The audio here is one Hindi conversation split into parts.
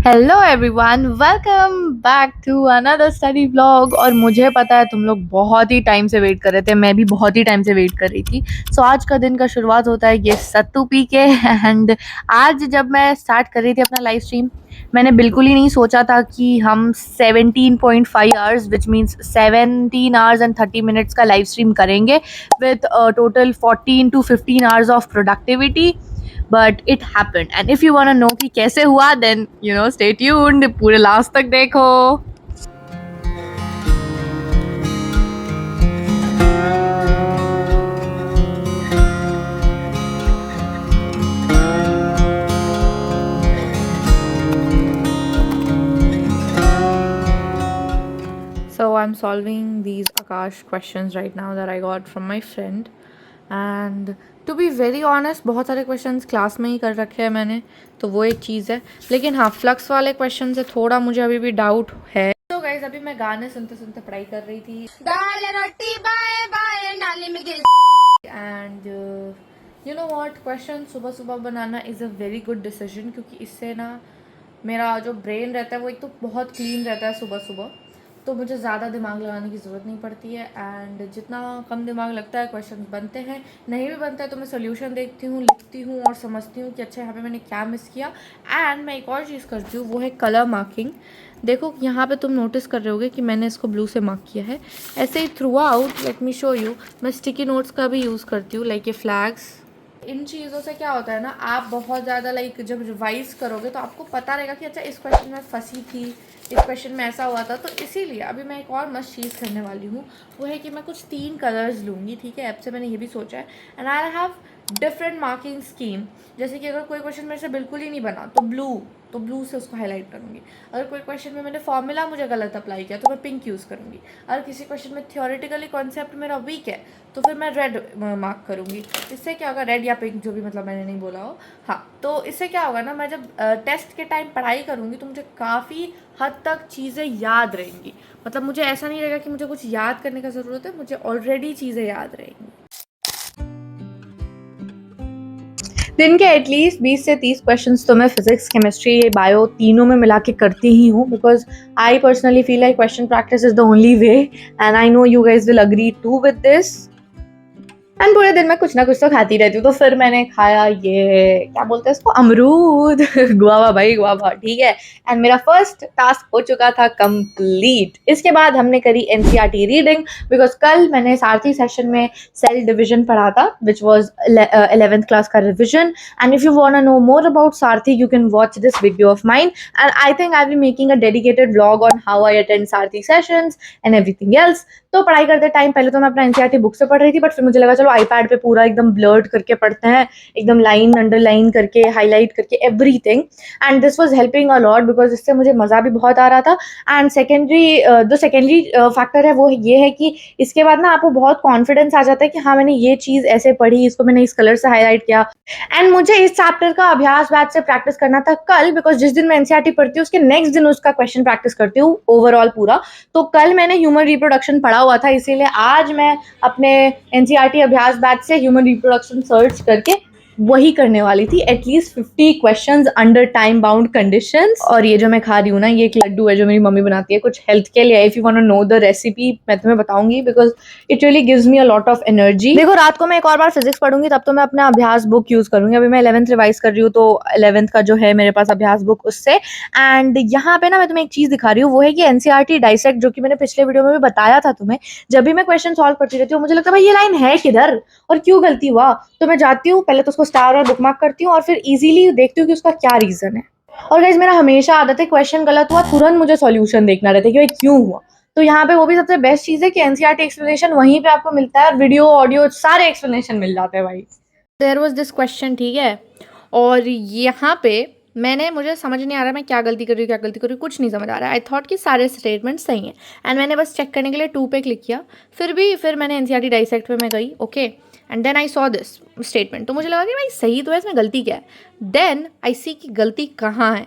Hello everyone, welcome back to another study vlog. और मुझे पता है तुम लोग बहुत ही टाइम से वेट कर रहे थे, मैं भी बहुत ही टाइम से वेट कर रही थी। सो आज का दिन का शुरुआत होता है ये सत्तू पी के। एंड आज जब मैं स्टार्ट कर रही थी अपना लाइव स्ट्रीम, मैंने बिल्कुल ही नहीं सोचा था कि हम 17.5 hours which means 17 hours and 30 minutes का लाइव स्ट्रीम करेंगे with total 14 to 15 hours of productivity. But it happened and if you want to know कि कैसे हुआ, देन स्टे ट्यून्ड, पूरे लास्ट तक देखो। So I'm solving these Akash questions right now that I got from my friend. And to be very honest, बहुत सारे क्वेश्चंस क्लास में ही कर रखे हैं मैंने, तो वो एक चीज़ है। लेकिन हाँ, फ्लक्स वाले क्वेश्चन से थोड़ा मुझे अभी भी डाउट है। तो गाइस, अभी मैं गाने सुनते सुनते पढ़ाई कर रही थी। दाल रोटी बाय बाय नाली में गिर। And you know what, question सुबह सुबह बनाना is a very good decision, क्योंकि इससे ना मेरा जो ब्रेन रहता है वो एक तो बहुत क्लीन रहता है सुबह सुबह, तो मुझे ज़्यादा दिमाग लगाने की ज़रूरत नहीं पड़ती है। एंड जितना कम दिमाग लगता है क्वेश्चन बनते हैं, नहीं भी बनता है तो मैं सोल्यूशन देखती हूँ, लिखती हूँ और समझती हूँ कि अच्छा यहाँ पे मैंने क्या मिस किया। एंड मैं एक और चीज़ करती हूँ, वो है कलर मार्किंग। देखो यहाँ पे तुम नोटिस कर रहे होगे कि मैंने इसको ब्लू से मार्क किया है। ऐसे ही throughout, let me show you, मैं स्टिकी नोट्स का भी यूज़ करती हूँ, लाइक ये फ्लैग्स। इन चीज़ों से क्या होता है ना, आप बहुत ज़्यादा लाइक जब रिवाइज करोगे तो आपको पता रहेगा कि अच्छा इस क्वेश्चन में फंसी थी, इस क्वेश्चन में ऐसा हुआ था। तो इसीलिए अभी मैं एक और मस्त चीज़ करने वाली हूँ, वो है कि मैं कुछ 3 कलर्स लूँगी, ठीक है। ऐप से मैंने ये भी सोचा है। And I have different marking scheme. जैसे कि अगर कोई क्वेश्चन मेरे से बिल्कुल ही नहीं बना तो ब्लू से उसको हाईलाइट करूँगी। अगर कोई क्वेश्चन में मैंने फॉर्मूला मुझे गलत अप्लाई किया तो मैं पिंक यूज़ करूँगी। अगर किसी क्वेश्चन में थियोरेटिकली कॉन्सेप्ट मेरा वीक है तो फिर मैं रेड मार्क करूँगी। इससे क्या होगा, रेड या पिंक, जो भी मतलब मैंने नहीं बोला हो। हाँ, तो इससे क्या होगा ना, मैं जब टेस्ट के टाइम पढ़ाई करूँगी तो मुझे काफ़ी हद तक चीज़ें याद रहेंगी। मतलब मुझे ऐसा नहीं रहेगा कि मुझे कुछ याद करने का ज़रूरत है, मुझे ऑलरेडी चीज़ें याद रहेंगी। दिन के एटलीस्ट 20 से 30 क्वेश्चंस तो मैं फिजिक्स, केमिस्ट्री, बायो तीनों में मिला के करती ही हूँ, because I personally feel like question practice is the only way and I know you guys will agree to with this. And पूरे दिन में कुछ ना कुछ तो खाती रहती हूँ। तो फिर मैंने खाया ये क्या बोलते हैं इसको, अमरूद। गुआवा भाई, गुआवा, ठीक है। एंड मेरा फर्स्ट टास्क हो चुका था कंप्लीट। इसके बाद हमने करी एनसीईआरटी रीडिंग, बिकॉज कल मैंने सारथी सेशन में सेल डिविजन पढ़ा था, विच वॉज 11th क्लास का revision. And if you want to know more about Sarathi, you can watch this video of mine. And I think I will making a dedicated vlog on how I attend Sarathi sessions and everything else. तो पढ़ाई करते टाइम पहले तो मैं अपना एनसीईआरटी बुक से पढ़ रही थी, बट फिर मुझे लगा चलो आईपैड पे पूरा एकदम ब्लर्ड करके पढ़ते हैं, एकदम लाइन अंडरलाइन करके, हाईलाइट करके, everything. And this was helping a lot, because इससे मुझे मज़ा भी बहुत आ रहा था। एंड सेकेंडरी फैक्टर है वो ये है कि इसके बाद ना आपको बहुत कॉन्फिडेंस आ जाता है कि हाँ मैंने ये चीज़ ऐसे पढ़ी, इसको मैंने इस कलर से हाईलाइट किया। एंड मुझे इस चैप्टर का अभ्यास बैच से प्रैक्टिस करना था कल, बिकॉज जिस दिन मैं एनसीईआरटी पढ़ती हूँ उसके नेक्स्ट दिन उसका क्वेश्चन प्रैक्टिस करती हूँ ओवरऑल पूरा। तो कल मैंने ह्यूमन रिप्रोडक्शन पढ़ा हुआ था, इसीलिए आज मैं अपने एनसीईआरटी अभ्यास बैच से ह्यूमन रिप्रोडक्शन सर्च करके वही करने वाली थी, at least 50 questions under time bound conditions. और ये जो मैं खा रही हूँ ना, ये एक लड्डू है जो मेरी मम्मी बनाती है, कुछ हेल्थ के लिए। If you want to know the recipe, मैं तुम्हें बताऊंगी, because it really gives me a lot of energy. देखो, रात को मैं एक और बार फिजिक्स पढ़ूंगी, तब तो मैं अपना अभ्यास बुक यूज करूंगी। अभी मैं 11th रिवाइज कर रही हूँ, तो 11th का जो है मेरे पास अभ्यास बुक, उससे। एंड यहाँ पे ना मैं तुम्हें एक चीज दिखा रही हूँ, वो है कि एनसीईआरटी डाइसेक्ट, जो कि मैंने पिछले वीडियो में भी बताया था तुम्हें। जब भी मैं क्वेश्चन सॉल्व करती रहती हूँ, मुझे लगता है भाई ये लाइन है किधर और क्यों गलती हुआ, तो मैं जाती हूँ पहले तो उसको स्टार और बुकमार्क करती हूँ और फिर इजीली देखती हूँ कि उसका क्या रीजन है। और गाइस, मेरा हमेशा आदत है, क्वेश्चन गलत हुआ तुरंत मुझे सॉल्यूशन देखना रहता है कि भाई क्यों हुआ। तो यहाँ पे वो भी सबसे बेस्ट चीज है कि एनसीईआरटी एक्सप्लेनेशन वहीं पे आपको मिलता है, वीडियो ऑडियो सारे एक्सप्लेनेशन मिल जाते हैं भाई। देयर वाज दिस क्वेश्चन, ठीक है। और यहाँ पे मुझे समझ नहीं आ रहा मैं क्या गलती कर रही हूँ, क्या गलती कर रही हूँ, कुछ नहीं समझ आ रहा है। आई थॉट कि सारे स्टेटमेंट सही हैं, एंड मैंने बस चेक करने के लिए 2 पे क्लिक किया। फिर मैंने एनसीईआरटी डाइसेक्ट पे मैं गई, okay. And then I saw this statement, तो मुझे लगा कि भाई सही तो है, इसमें गलती क्या है। देन आई सी कि गलती कहाँ है।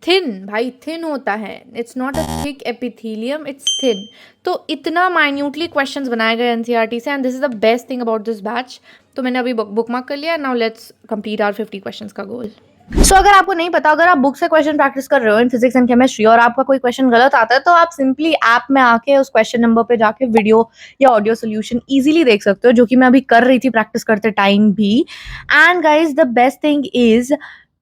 थिन, भाई थिन होता है, it's not a thick epithelium, it's thin. तो इतना माइन्यूटली क्वेश्चंस बनाए गए एनसीईआरटी से, and this is the best thing about this batch. तो मैंने अभी बुक मार्क कर लिया। Now let's complete our 50 questions का गोल। सो अगर आपको नहीं पता, अगर आप बुक से क्वेश्चन प्रैक्टिस कर रहे हो इन फिजिक्स एंड केमिस्ट्री और आपका कोई क्वेश्चन गलत आता है, तो आप सिंपली ऐप में आके उस क्वेश्चन नंबर पे जाके वीडियो या ऑडियो सोल्यूशन इजीली देख सकते हो, जो कि मैं अभी कर रही थी प्रैक्टिस करते टाइम भी। And guys the best thing is,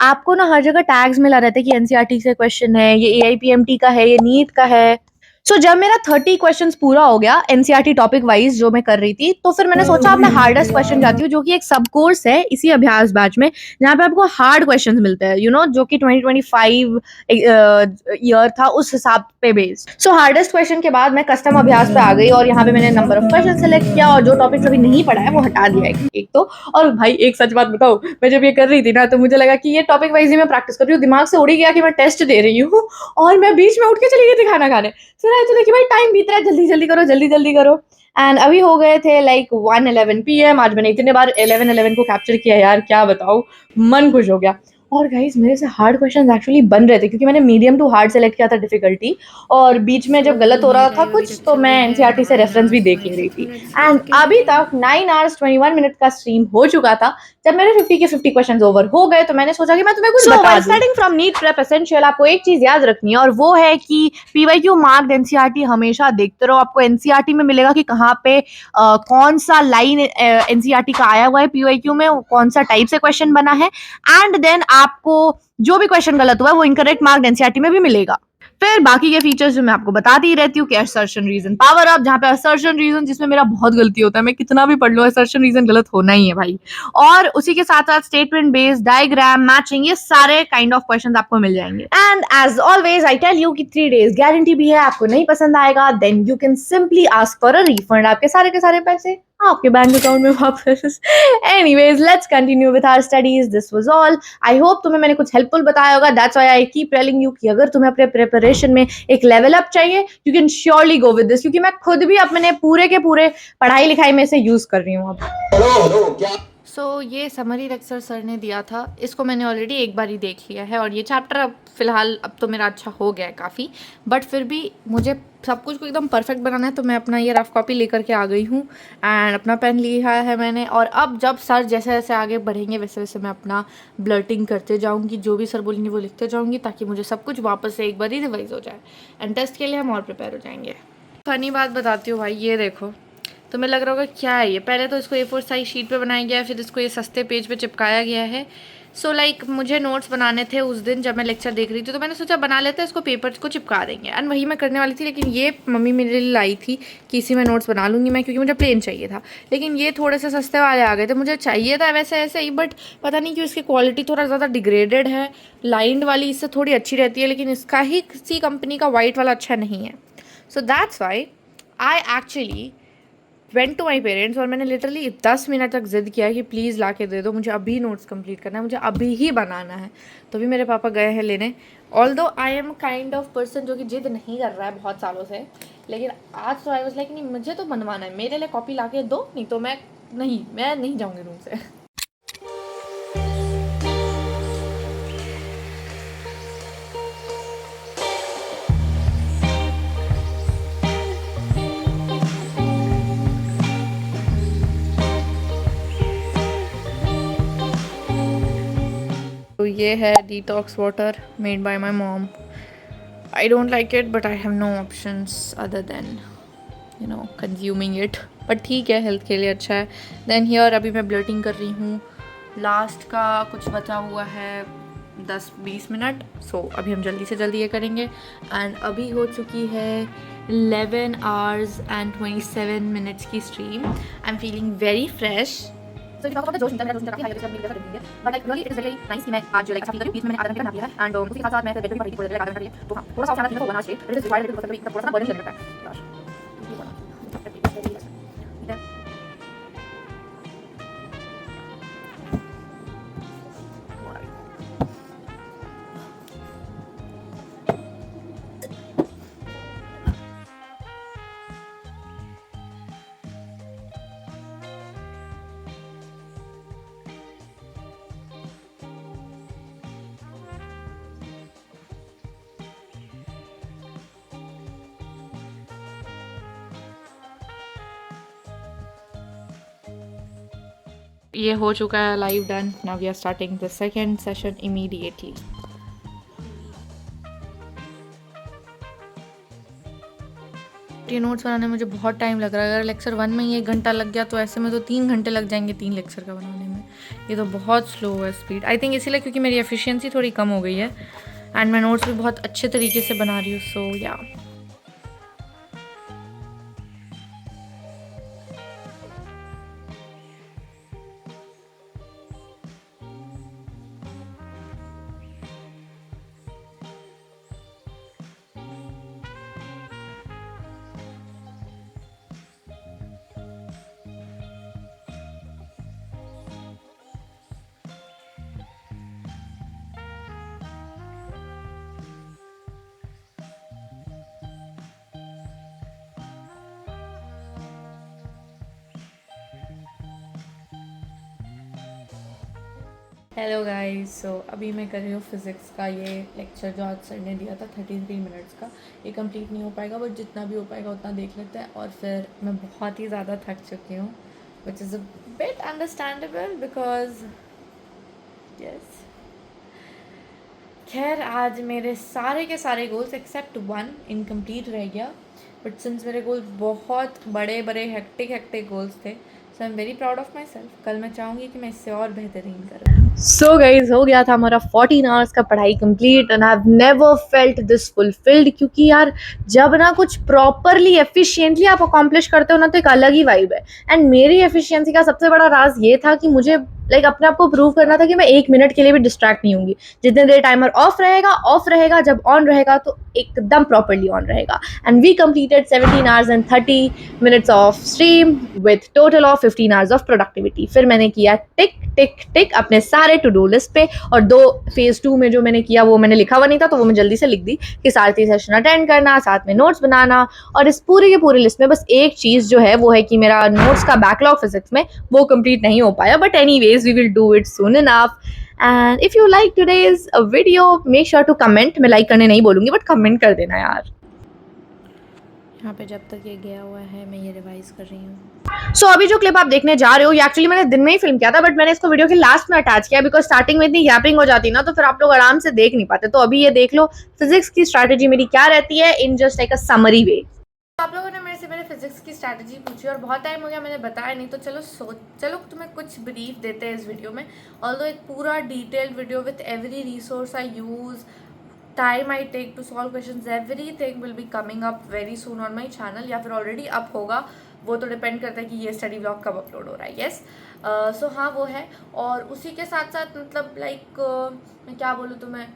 आपको ना हर जगह टैग्स मिला रहता है कि एनसीईआरटी से क्वेश्चन है, ये एआईपीएमटी का है, ये नीट का है। सो जब मेरा 30 क्वेश्चंस पूरा हो गया एनसीईआरटी टॉपिक वाइज जो मैं कर रही थी, तो फिर मैंने सोचा अब मैं हार्डेस्ट क्वेश्चन जाती हूँ, जो कि एक सब कोर्स है इसी अभ्यास बैच में, जहाँ पे आपको हार्ड क्वेश्चंस मिलते हैं, जो कि 2025 ईयर था उस हिसाब पे बेस्ड। सो हार्डेस्ट क्वेश्चन के बाद मैं कस्टम अभ्यास पे आ गई, और यहाँ पे मैंने नंबर ऑफ क्वेश्चन सेलेक्ट किया, और जो टॉपिक्स अभी नहीं पढ़ा है वो हटा दिया एक तो। और भाई एक सच बात बताओ, मैं जब ये कर रही थी ना, तो मुझे लगा कि ये टॉपिक वाइज ही मैं प्रैक्टिस कर रही हूँ, दिमाग से उड़ ही गया कि मैं टेस्ट दे रही हूँ, और मैं बीच में उठ के चली गई थी खाना खाने। फिर चले कि भाई टाइम बीत रहा है, जल्दी जल्दी करो, जल्दी जल्दी करो। एंड अभी हो गए थे लाइक 1:11 PM। आज मैंने इतने बार 11:11 को कैप्चर किया यार, क्या बताऊँ, मन खुश हो गया। और गाइस मेरे से हार्ड क्वेश्चंस एक्चुअली बन रहे थे, क्योंकि मैंने मीडियम टू हार्ड सेलेक्ट किया था डिफिकल्टी, और बीच में जब गलत हो रहा था कुछ, तो मैं एनसीईआरटी से रेफरेंस भी देख ले रही थी। एंड अभी तक 9 आवर्स 21 मिनट का स्ट्रीम हो चुका था। जब मेरे 50 के 50 क्वेश्चंस ओवर हो गए, तो मैंने सोचा कि मैं तुम्हें कुछ बता दूं। Starting from NEET prep essential, आपको एक चीज याद रखनी है, और वो है कि पीवाईक्यू मार्क्ड एनसीईआरटी हमेशा देखते रहो। आपको एनसीईआरटी में मिलेगा कि कहाँ पे कौन सा लाइन एनसीईआरटी का आया हुआ है, पीवाईक्यू में कौन सा टाइप से क्वेश्चन बना है, एंड देन आपको जो भी क्वेश्चन गलत हुआ है वो इनकरेक्ट मार्क्ड एनसीईआरटी में भी मिलेगा। फिर बाकी के फीचर्स जो मैं आपको बताती ही रहती हूँ, कि असर्शन रीजन पावर अप, जहाँ पे असर्शन रीजन जिसमें मेरा बहुत गलती होता है, मैं कितना भी पढ़ लूँ असर्शन रीजन गलत होना ही है भाई। और उसी के साथ साथ स्टेटमेंट बेस्ड, डायग्राम, मैचिंग, ये सारे काइंड ऑफ क्वेश्चंस आपको मिल जाएंगे। And as always I tell you कि 3 days गारंटी भी है, आपको नहीं पसंद आएगा then you can simply ask for a refund, आपके सारे के सारे पैसे आपके बैंक अकाउंट में वापस। Anyways let's continue with our studies, this was all. I hope तुम्हें मैंने कुछ हेल्पफुल बताया होगा, that's why I keep telling you कि अगर तुम्हें अपने प्रिपरेशन में एक लेवल अप चाहिए, you can surely go with this, क्योंकि मैं खुद भी अपने पूरे के पूरे पढ़ाई लिखाई में से यूज कर रही हूँ अब। सो ये समरी लेक्चर सर ने दिया था, इसको मैंने ऑलरेडी एक बार ही देख लिया है, और ये चैप्टर अब फिलहाल अब तो मेरा अच्छा हो गया है काफ़ी, बट फिर भी मुझे सब कुछ को एकदम परफेक्ट बनाना है, तो मैं अपना ये रफ कॉपी लेकर के आ गई हूँ, एंड अपना पेन लिया है मैंने। और अब जब सर जैसे जैसे आगे बढ़ेंगे वैसे वैसे मैं अपना ब्लर्टिंग करते जाऊँगी, जो भी सर बोलेंगे वो लिखते जाऊँगी, ताकि मुझे सब कुछ वापस से एक बार ही रिवाइज हो जाए, एंड टेस्ट के लिए हम और प्रिपेयर हो जाएंगे। फनी बात बताती हूँ भाई, ये देखो, तुम्हें लग रहा होगा क्या है ये, पहले तो इसको A4 साइज शीट पे बनाया गया है, फिर इसको ये सस्ते पेज पे चिपकाया गया है। सो लाइक मुझे नोट्स बनाने थे उस दिन जब मैं लेक्चर देख रही थी, तो मैंने सोचा बना लेते हैं, इसको पेपर को चिपका देंगे, एंड वही मैं करने वाली थी, लेकिन ये मम्मी मेरे लिए लाई थी कि इसी में नोट्स बना लूँगी मैं, क्योंकि मुझे प्लेन चाहिए था। लेकिन ये थोड़े से सस्ते वाले आ गए थे, मुझे चाहिए था वैसे ऐसे ही, बट पता नहीं क्यों इसकी क्वालिटी थोड़ा ज़्यादा डिग्रेडेड है। लाइंड वाली इससे थोड़ी अच्छी रहती है, लेकिन इसका ही किसी कंपनी का वाइट वाला अच्छा नहीं है। So that's why I actually went to my parents, और मैंने लिटरली 10 मिनट तक जिद किया कि प्लीज़ ला के दे दो, मुझे अभी नोट्स कंप्लीट करना है, मुझे अभी ही बनाना है। तो भी मेरे पापा गए हैं लेने, ऑल दो I am kind of person जो कि जिद नहीं कर रहा है बहुत सालों से, लेकिन आज तो आई वाज लाइक नहीं, मुझे तो बनवाना है, मेरे लिए कॉपी ला के दो, नहीं तो मैं नहीं जाऊँगी रूम से। तो ये है detox water made by my mom. I don't like it, but I have no options other than consuming it, but ठीक है, हेल्थ के लिए अच्छा है। देन हियर अभी मैं ब्लर्टिंग कर रही हूँ, लास्ट का कुछ बचा हुआ है 10-20 मिनट, सो अभी हम जल्दी से जल्दी ये करेंगे। एंड अभी हो चुकी है 11 hours and 27 minutes की stream. I am feeling very fresh. So if you talk about the जोश मेरा जोश काफी हाई है, जैसा मिल गया, but like really it is very nice कि मैं आज लाइक फील कर रही हूं। बीच में मैंने आधा घंटा नहा लिया है, एंड उसी के साथ साथ मैं फिर बेड पे पड़ी थी, थोड़ा देर आधा घंटा लिए, तो हाँ थोड़ा सा ऑप्शन है तो होना चाहिए, it is required, it is थोड़ा सा बर्डन लगता है यार। ये हो चुका है live done. Now we are starting the second session immediately. ये नोट्स बनाने में मुझे बहुत टाइम लग रहा है. अगर लेक्चर 1 में ही 1 घंटा लग गया तो ऐसे में तो 3 घंटे लग जाएंगे 3 लेक्चर का बनाने में. ये तो बहुत स्लो है स्पीड. आई थिंक इसीलिए क्योंकि मेरी एफिशिएंसी थोड़ी कम हो गई है एंड मैं नोट्स भी बहुत अच्छे तरीके से बना रही हूँ. सो या हेलो गाइस. सो अभी मैं कर रही हूँ फिज़िक्स का ये लेक्चर जो आज सर ने दिया था 33 मिनट्स का. ये कंप्लीट नहीं हो पाएगा बट जितना भी हो पाएगा उतना देख लेते हैं. और फिर मैं बहुत ही ज़्यादा थक चुकी हूँ which is a bit understandable because yes. खैर आज मेरे सारे के सारे गोल्स एक्सेप्ट 1 इनकम्प्लीट रह गया. बट सिंस मेरे गोल्स बहुत बड़े बड़े हेक्टिक गोल्स थे so I am very proud of myself. कल मैं चाहूँगी कि मैं इससे और बेहतरीन करूँ. सो गाइज हो गया था हमारा 14 आवर्स का पढ़ाई complete and I have never felt this fulfilled. क्योंकि यार जब ना कुछ प्रॉपरली एफिशिएंटली आप अकॉम्प्लिश करते हो ना तो एक अलग ही वाइब है. एंड मेरी एफिशिएंसी का सबसे बड़ा राज ये था कि मुझे अपने आप को प्रूव करना था कि मैं 1 मिनट के लिए भी डिस्ट्रैक्ट नहीं होंगी. जितने देर टाइमर ऑफ रहेगा जब ऑन रहेगा तो एकदम प्रॉपरली ऑन रहेगा. And we completed 17 hours and 30 minutes of stream with total of 15 hours of productivity. फिर मैंने किया टिक टिक टिक अपने सारे टू डू लिस्ट पे. और 2 फेज 2 में जो मैंने किया वो मैंने लिखा हुआ नहीं था तो वो मैं जल्दी से लिख दी कि सारथी सेशन अटेंड करना, साथ में नोट्स बनाना. और इस पूरे के पूरे लिस्ट में बस एक चीज़ जो है वो है कि मेरा नोट्स का बैकलॉग फिजिक्स में वो कंप्लीट नहीं हो पाया. But anyways we will do it soon enough. And if you like today's video make sure to comment. मैं लाइक करने नहीं बोलूँगी बट कमेंट कर देना यार. यहाँ पे जब तक ये गया हुआ है मैं ये रिवाइज कर रही हूँ. सो अभी जो क्लिप आप देखने जा रहे हो ये एक्चुअली मैंने दिन में ही फिल्म किया था बट मैंने इसको वीडियो के लास्ट में अटैच किया बिकॉज स्टार्टिंग में इतनी गैपिंग हो जाती ना तो फिर आप लोग आराम से देख नहीं पाते. तो अभी ये देख लो फिजिक्स की स्ट्रैटेजी मेरी क्या रहती है in just like a summary way. आप लोगों ने मेरे से मेरे फिजिक्स की स्ट्रैटेजी पूछी और बहुत टाइम हो गया मैंने बताया नहीं. तो चलो तुम्हें कुछ ब्रीफ देते हैं इस वीडियो में. ऑल्दो एक पूरा detailed video with every resource I use, time I take to solve questions, everything will be coming up very soon on my channel. या फिर ऑलरेडी अप होगा, वो तो डिपेंड करता है कि ये स्टडी व्लॉग कब अपलोड हो रहा है. यस सो हाँ वो है. और उसी के साथ साथ मतलब लाइक मैं क्या बोलूँ तुम्हें.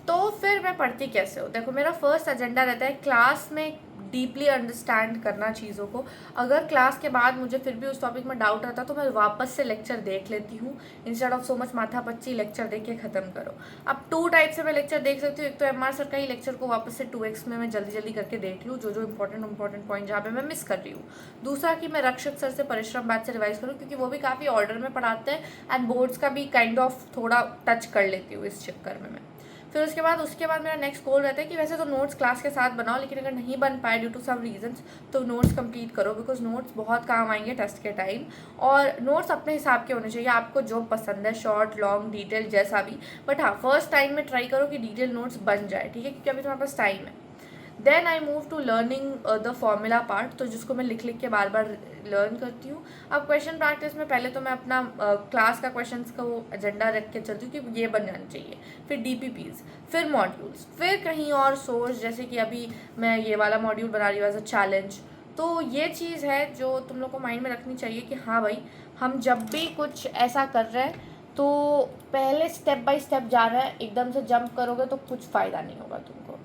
तो फिर मैं पढ़ती कैसे हो. देखो मेरा फर्स्ट एजेंडा रहता है क्लास में डीपली अंडरस्टैंड करना चीज़ों को. अगर क्लास के बाद मुझे फिर भी उस टॉपिक में डाउट आता तो मैं वापस से लेक्चर देख लेती हूँ इंस्टेड ऑफ सो मच माथा पच्ची लेक्चर देख के ख़त्म करो. अब 2 टाइप से मैं लेक्चर देख सकती हूँ. एक तो MR सर का ही लेक्चर को वापस से 2x में मैं जल्दी जल्दी करके देख लूँ जो इंपॉर्टेंट पॉइंट जहाँ पे मैं मिस कर रही हूँ. दूसरा कि मैं रक्षक सर से परिश्रम बैच से रिवाइज करूँ क्योंकि वो भी काफ़ी ऑर्डर में पढ़ाते हैं एंड बोर्ड्स का भी काइंड ऑफ थोड़ा टच कर लेती हूँ इस चक्कर में मैं. फिर उसके बाद मेरा नेक्स्ट गोल रहता है कि वैसे तो नोट्स क्लास के साथ बनाओ लेकिन अगर नहीं बन पाए ड्यू टू सम रीजंस तो नोट्स कंप्लीट करो बिकॉज नोट्स बहुत काम आएंगे टेस्ट के टाइम. और नोट्स अपने हिसाब के होने चाहिए, आपको जो पसंद है शॉर्ट लॉन्ग डिटेल जैसा भी. बट हाँ फर्स्ट टाइम में ट्राई करो कि डिटेल नोट्स बन जाए, ठीक है, क्योंकि अभी तुम्हारे पास टाइम है. Then I move to learning the formula part, तो जिसको मैं लिख के बार बार लर्न करती हूँ. अब क्वेश्चन प्रैक्टिस में पहले तो मैं अपना क्लास का क्वेश्चन का वो एजेंडा रख के चलती हूँ कि ये बन जाना चाहिए. फिर DPPs, फिर मॉड्यूल्स, फिर कहीं और सोर्स जैसे कि अभी मैं ये वाला मॉड्यूल बना रही हूँ एज अ चैलेंज. तो ये चीज़ है जो तुम लोग को माइंड में रखनी चाहिए कि हाँ भाई हम जब भी कुछ ऐसा कर रहे हैं तो पहले स्टेप बाय स्टेप जा रहा है. एकदम से जंप करोगे तो कुछ फ़ायदा नहीं होगा तुमको.